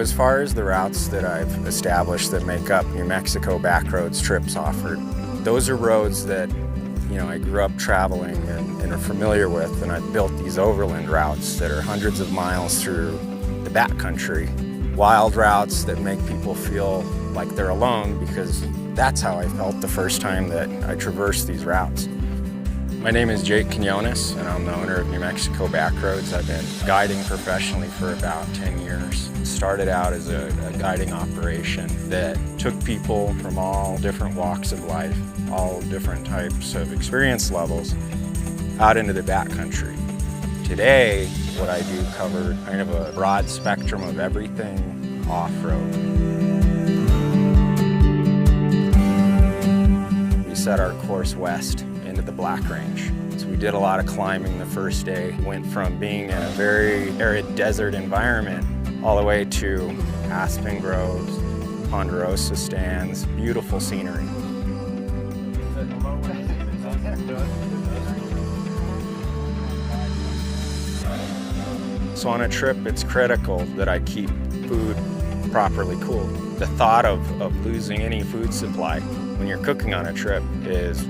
as far as the routes that I've established that make up New Mexico backroads trips offered, those are roads that, I grew up traveling and are familiar with, and I've built these overland routes that are hundreds of miles through the backcountry. Wild routes that make people feel like they're alone, because that's how I felt the first time that I traversed these routes. My name is Jake Quinones, and I'm the owner of New Mexico Backroads. I've been guiding professionally for about 10 years. It started out as a guiding operation that took people from all different walks of life, all different types of experience levels, out into the backcountry. Today, what I do cover kind of a broad spectrum of everything off-road. We set our course west into the Black Range. So we did a lot of climbing the first day. Went from being in a very arid desert environment all the way to aspen groves, ponderosa stands, beautiful scenery. So on a trip, it's critical that I keep food properly cooled. The thought of losing any food supply when you're cooking on a trip is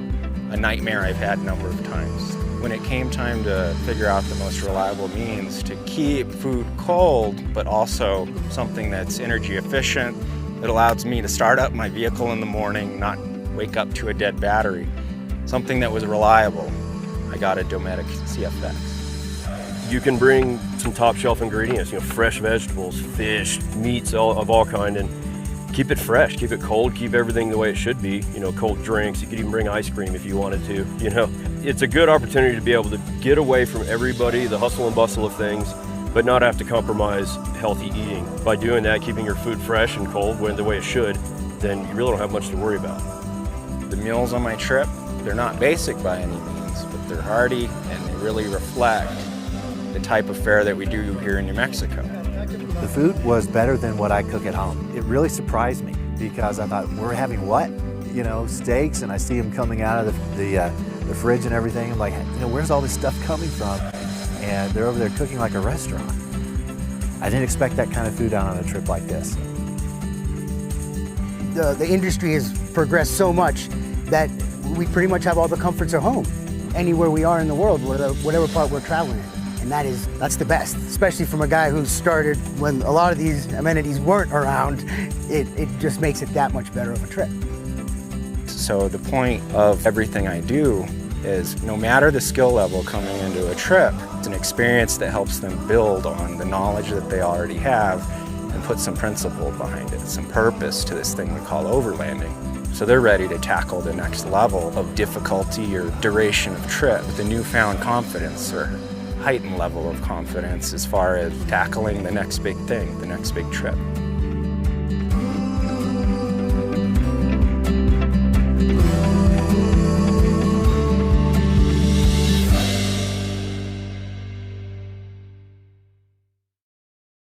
a nightmare I've had a number of times. When it came time to figure out the most reliable means to keep food cold, but also something that's energy efficient, that allows me to start up my vehicle in the morning, not wake up to a dead battery, something that was reliable, I got a Dometic CFX. You can bring some top shelf ingredients, fresh vegetables, fish, meats of all kind, and keep it fresh, keep it cold, keep everything the way it should be. Cold drinks, you could even bring ice cream if you wanted to. It's a good opportunity to be able to get away from everybody, the hustle and bustle of things, but not have to compromise healthy eating. By doing that, keeping your food fresh and cold the way it should, then you really don't have much to worry about. The meals on my trip, they're not basic by any means, but they're hearty and they really reflect the type of fare that we do here in New Mexico. The food was better than what I cook at home. It really surprised me because I thought, we're having what? Steaks, and I see them coming out of the fridge and everything. I'm like, where's all this stuff coming from? And they're over there cooking like a restaurant. I didn't expect that kind of food out on a trip like this. The industry has progressed so much that we pretty much have all the comforts at home, anywhere we are in the world, whatever part we're traveling in. And that's the best, especially from a guy who started when a lot of these amenities weren't around. It just makes it that much better of a trip. So the point of everything I do is no matter the skill level coming into a trip, it's an experience that helps them build on the knowledge that they already have and put some principle behind it, some purpose to this thing we call overlanding. So they're ready to tackle the next level of difficulty or duration of trip with a newfound confidence or heightened level of confidence as far as tackling the next big thing, the next big trip.